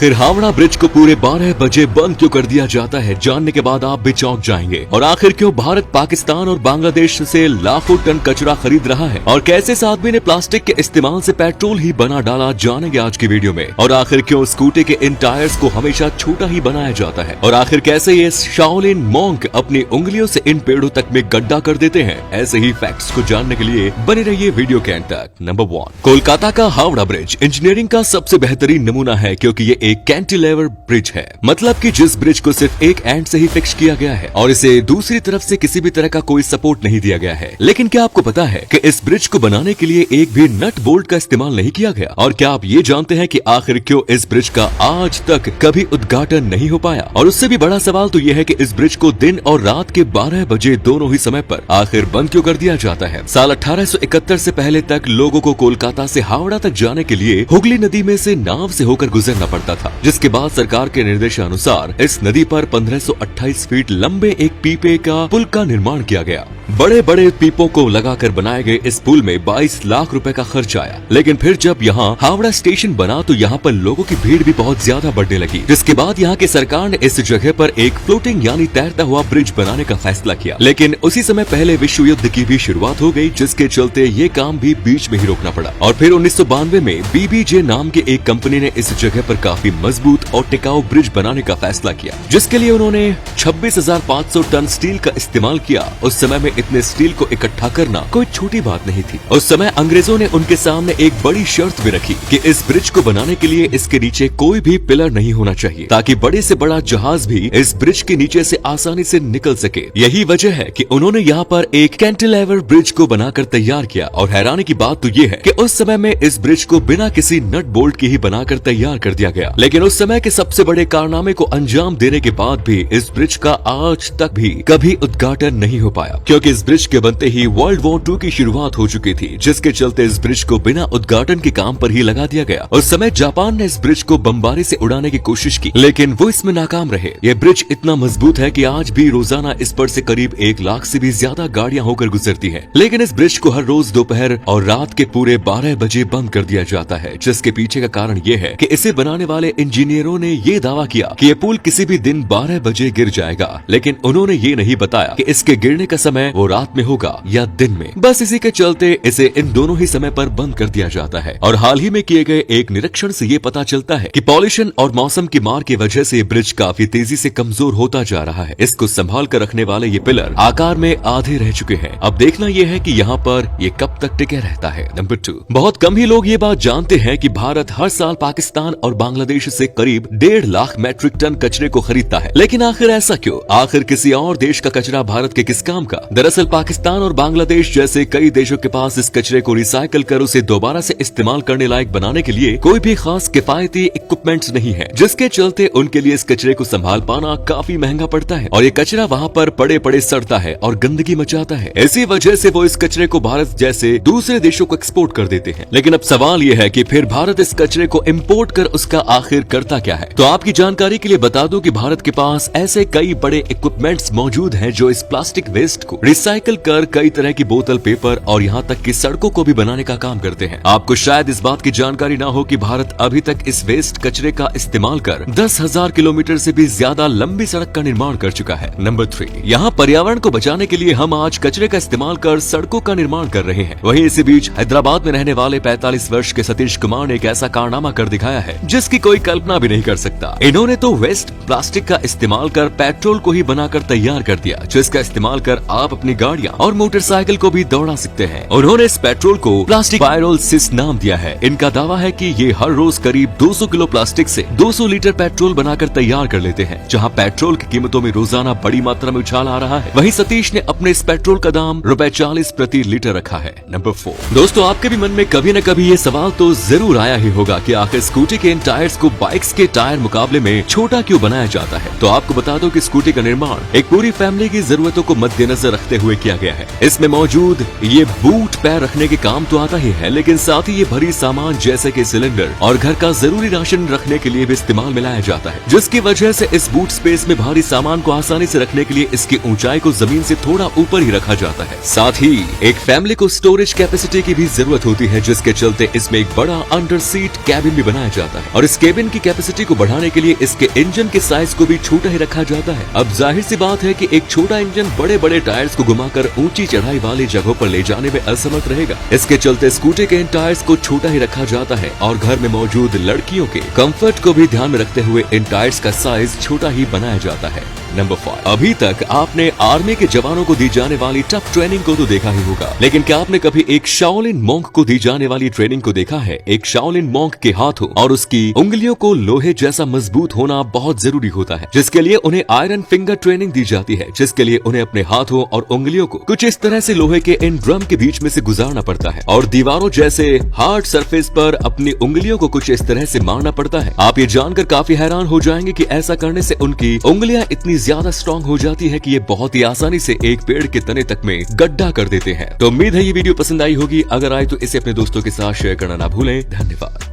आखिर हावड़ा ब्रिज को पूरे 12 बजे बंद क्यों कर दिया जाता है, जानने के बाद आप भी चौंक जाएंगे। और आखिर क्यों भारत पाकिस्तान और बांग्लादेश से लाखों टन कचरा खरीद रहा है, और कैसे इस आदमी ने प्लास्टिक के इस्तेमाल से पेट्रोल ही बना डाला, जानेंगे आज की वीडियो में। और आखिर क्यों स्कूटी के इन टायर्स को हमेशा छोटा ही बनाया जाता है, और आखिर कैसे ये शाओलिन मॉन्क अपनी उंगलियों से इन पेड़ों तक में गड्ढा कर देते हैं। ऐसे ही फैक्ट्स को जानने के लिए बने रहिए वीडियो के अंत तक। नंबर 1, कोलकाता का हावड़ा ब्रिज इंजीनियरिंग का सबसे बेहतरीन नमूना है, क्योंकि ये एक कैंटिलेवर ब्रिज है। मतलब कि जिस ब्रिज को सिर्फ एक एंड से ही फिक्स किया गया है और इसे दूसरी तरफ से किसी भी तरह का कोई सपोर्ट नहीं दिया गया है। लेकिन क्या आपको पता है कि इस ब्रिज को बनाने के लिए एक भी नट बोल्ट का इस्तेमाल नहीं किया गया? और क्या आप ये जानते हैं कि आखिर क्यों इस ब्रिज का आज तक कभी उद्घाटन नहीं हो पाया? और उससे भी बड़ा सवाल तो यह है कि इस ब्रिज को दिन और रात के 12 बजे दोनों ही समय पर आखिर बंद क्यों कर दिया जाता है? साल 1871 से पहले तक लोगों को कोलकाता से हावड़ा तक जाने के लिए हुगली नदी में से नाव से होकर गुजरना पड़ता था, जिसके बाद सरकार के निर्देशानुसार इस नदी पर 1528 फीट लंबे एक पीपे का पुल का निर्माण किया गया। बड़े बड़े पीपों को लगाकर बनाए गए इस पुल में 22 लाख रुपए का खर्च आया। लेकिन फिर जब यहाँ हावड़ा स्टेशन बना तो यहाँ पर लोगों की भीड़ भी बहुत ज्यादा बढ़ने लगी, जिसके बाद यहाँ की सरकार ने इस जगह पर एक फ्लोटिंग यानी तैरता हुआ ब्रिज बनाने का फैसला किया। लेकिन उसी समय पहले विश्व युद्ध की भी शुरुआत हो गई, जिसके चलते ये काम भी बीच में ही रोकना पड़ा। और फिर 1992 में BBJ नाम के एक कंपनी ने इस जगह पर काफी मजबूत और टिकाऊ ब्रिज बनाने का फैसला किया, जिसके लिए उन्होंने 26,500 टन स्टील का इस्तेमाल किया। उस समय में इतने स्टील को इकट्ठा करना कोई छोटी बात नहीं थी। उस समय अंग्रेजों ने उनके सामने एक बड़ी शर्त भी रखी कि इस ब्रिज को बनाने के लिए इसके नीचे कोई भी पिलर नहीं होना चाहिए, ताकि बड़े से बड़ा जहाज भी इस ब्रिज के नीचे से आसानी से निकल सके। यही वजह है कि उन्होंने यहाँ पर एक कैंटिलेवर ब्रिज को बनाकर तैयार किया। और हैरानी की बात तो ये है कि उस समय में इस ब्रिज को बिना किसी नट बोल्ट के ही बनाकर तैयार कर दिया गया। लेकिन उस समय के सबसे बड़े कारनामे को अंजाम देने के बाद भी इस ब्रिज का आज तक भी कभी उद्घाटन नहीं हो पाया, क्योंकि इस ब्रिज के बनते ही वर्ल्ड वॉर 2 की शुरुआत हो चुकी थी, जिसके चलते इस ब्रिज को बिना उद्घाटन के काम पर ही लगा दिया गया। उस समय जापान ने इस ब्रिज को बमबारी से उड़ाने की कोशिश की, लेकिन वो इसमें नाकाम रहे। ये ब्रिज इतना मजबूत है कि आज भी रोजाना इस पर से करीब 1 लाख से भी ज्यादा गाड़ियां होकर गुजरती हैं। लेकिन इस ब्रिज को हर रोज दोपहर और रात के पूरे 12 बजे बंद कर दिया जाता है, जिसके पीछे का कारण ये है कि इसे बनाने वाले इंजीनियरों ने ये दावा किया कि ये पुल किसी भी दिन 12 बजे गिर जाएगा। लेकिन उन्होंने ये नहीं बताया कि इसके गिरने का समय वो रात में होगा या दिन में। बस इसी के चलते इसे इन दोनों ही समय पर बंद कर दिया जाता है। और हाल ही में किए गए एक निरीक्षण से ये पता चलता है कि पॉल्यूशन और मौसम की मार की वजह से ये ब्रिज काफी तेजी से कमजोर होता जा रहा है। इसको संभाल कर रखने वाले ये पिलर आकार में आधे रह चुके हैं। अब देखना यह है कि यहाँ पर ये कब तक टिके रहता है। नंबर 2, बहुत कम ही लोग ये बात जानते हैं कि भारत हर साल पाकिस्तान और बांग्लादेश से करीब 1.5 लाख मैट्रिक टन कचरे को खरीदता है। लेकिन आखिर ऐसा क्यों? आखिर किसी और देश का कचरा भारत के किस काम का? दरअसल पाकिस्तान और बांग्लादेश जैसे कई देशों के पास इस कचरे को रिसाइकल कर उसे दोबारा से इस्तेमाल करने लायक बनाने के लिए कोई भी खास किफायती इक्विपमेंट्स नहीं है, जिसके चलते उनके लिए इस कचरे को संभाल पाना काफी महंगा पड़ता है। और ये कचरा वहाँ पर पड़े पड़े सड़ता है और गंदगी मचाता है। इसी वजह से वो इस कचरे को भारत जैसे दूसरे देशों को एक्सपोर्ट कर देते हैं। लेकिन अब सवाल ये है कि फिर भारत इस कचरे को इम्पोर्ट कर उसका आखिर करता क्या है? तो आपकी जानकारी के लिए बता दूं कि भारत के पास ऐसे कई बड़े इक्विपमेंट्स मौजूद हैं जो इस प्लास्टिक वेस्ट को रिसाइकल कर कई तरह की बोतल, पेपर और यहाँ तक कि सड़कों को भी बनाने का काम करते हैं। आपको शायद इस बात की जानकारी ना हो कि भारत अभी तक इस वेस्ट कचरे का इस्तेमाल कर 10,000 किलोमीटर से भी ज्यादा लंबी सड़क का निर्माण कर चुका है। नंबर 3, यहाँ पर्यावरण को बचाने के लिए हम आज कचरे का इस्तेमाल कर सड़कों का निर्माण कर रहे हैं। वहीं इसी बीच हैदराबाद में रहने वाले 45 वर्ष के सतीश कुमार ने एक ऐसा कारनामा कर दिखाया है जिसकी कोई कल्पना भी नहीं कर सकता। इन्होंने तो वेस्ट प्लास्टिक का इस्तेमाल कर पेट्रोल को ही बनाकर तैयार कर दिया, जिसका इस्तेमाल कर आप अपनी गाड़ियाँ और मोटरसाइकिल को भी दौड़ा सकते हैं। उन्होंने इस पेट्रोल को प्लास्टिक पायरोलिसिस नाम दिया है। इनका दावा है कि ये हर रोज करीब 200 किलो प्लास्टिक से 200 लीटर पेट्रोल बनाकर तैयार कर लेते हैं। जहां पेट्रोल की कीमतों में रोजाना बड़ी मात्रा में उछाल आ रहा है, वहीं सतीश ने अपने इस पेट्रोल का दाम ₹40 प्रति लीटर रखा है। नंबर 4, दोस्तों आपके भी मन में कभी न कभी ये सवाल तो जरूर आया ही होगा कि आखिर स्कूटी के इन टायर्स को बाइक्स के टायर मुकाबले में छोटा क्यों बनाया जाता है। तो आपको बता दो कि स्कूटी का निर्माण एक पूरी फैमिली की जरूरतों को मद्देनजर रखते हुए किया गया है। इसमें मौजूद ये बूट पैर रखने के काम तो आता ही है, लेकिन साथ ही ये भरी सामान जैसे कि सिलेंडर और घर का जरूरी राशन रखने के लिए भी इस्तेमाल में लाया जाता है, जिसकी वजह से इस बूट स्पेस में भारी सामान को आसानी से रखने के लिए इसकी ऊंचाई को जमीन से थोड़ा ऊपर ही रखा जाता है। साथ ही एक फैमिली को स्टोरेज कैपेसिटी की भी जरूरत होती है, जिसके चलते इसमें एक बड़ा अंडर सीट कैबिन भी बनाया जाता है और इस कैबिन की कैपेसिटी कैपेसिटी को बढ़ाने के लिए इसके इंजन के साइज को भी छोटा ही रखा जाता है। अब जाहिर सी बात है कि एक छोटा इंजन बड़े बड़े टायर्स को घुमाकर ऊंची चढ़ाई वाली जगहों पर ले जाने में असमर्थ रहेगा। इसके चलते स्कूटी के इन टायर्स को छोटा ही रखा जाता है और घर में मौजूद लड़कियों के कंफर्ट को भी ध्यान में रखते हुए इन टायर्स का साइज छोटा ही बनाया जाता है। नंबर 5, अभी तक आपने आर्मी के जवानों को दी जाने वाली टफ ट्रेनिंग को तो देखा ही होगा, लेकिन क्या आपने कभी एक शाओलिन मॉन्क को दी जाने वाली ट्रेनिंग को देखा है? एक शाओलिन मॉन्क के हाथों और उसकी उंगलियों को लोहे जैसा मजबूत होना बहुत जरूरी होता है, जिसके लिए उन्हें आयरन फिंगर ट्रेनिंग दी जाती है, जिसके लिए उन्हें अपने हाथों और उंगलियों को कुछ इस तरह से लोहे के इन ड्रम के बीच में से गुजारना पड़ता है और दीवारों जैसे हार्ड सरफेस पर अपनी उंगलियों को कुछ इस तरह से मारना पड़ता है। आप ये जानकर काफी हैरान हो जाएंगे कि ऐसा करने से उनकी उंगलियां इतनी ज्यादा स्ट्रॉन्ग हो जाती है कि ये बहुत ही आसानी से एक पेड़ के तने तक में गड्ढा कर देते हैं। तो उम्मीद है ये वीडियो पसंद आई होगी। अगर आए तो इसे अपने दोस्तों के साथ शेयर करना ना भूलें। धन्यवाद।